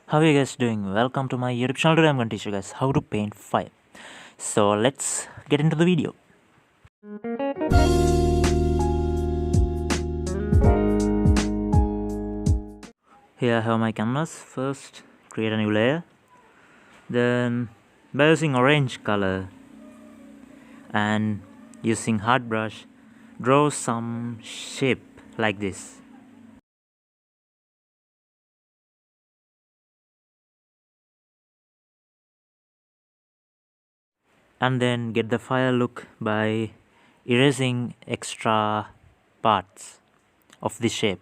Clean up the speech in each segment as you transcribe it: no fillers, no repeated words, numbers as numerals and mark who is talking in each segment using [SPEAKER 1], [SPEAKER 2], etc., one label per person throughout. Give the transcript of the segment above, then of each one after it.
[SPEAKER 1] How are you guys doing? Welcome to my YouTube channel. Today I'm going to teach you guys how to paint fire. So let's get into the video. Here I have my canvas. First create a new layer. Then by using orange color and using hard brush, draw some shape like this. And then get the fire look by erasing extra parts of the shape.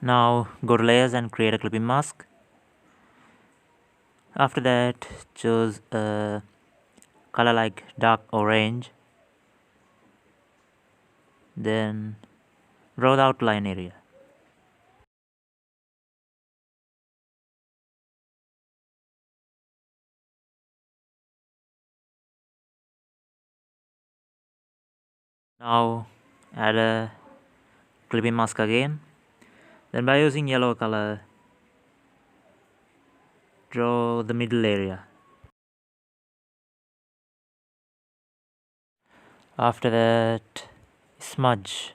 [SPEAKER 1] Now go to layers and create a clipping mask. After that, choose a color like dark orange. Then draw the outline area. Now add a clipping mask again. Then by using yellow color, draw the middle area. After that, smudge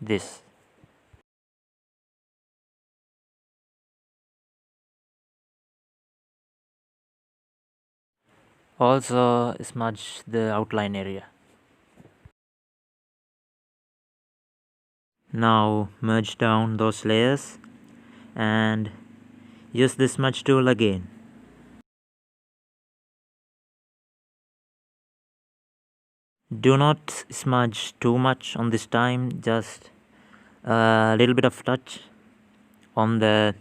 [SPEAKER 1] this. Also smudge the outline area. Now merge down those layers and use the smudge tool again. Do not smudge too much on this time, just a little bit of touch on the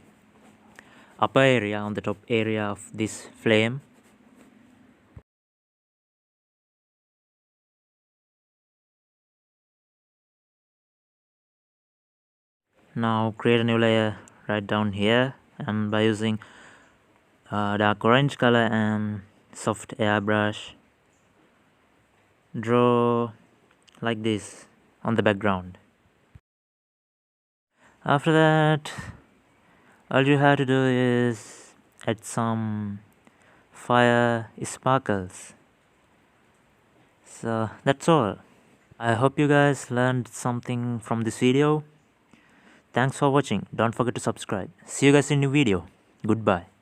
[SPEAKER 1] upper area, on the top area of this flame. Now create a new layer right down here, and by using dark orange color and soft airbrush, draw like this on the background. After that, all you have to do is add some fire sparkles. So that's all. I hope you guys learned something from this video. Thanks for watching. Don't forget to subscribe. See you guys in a new video. Goodbye.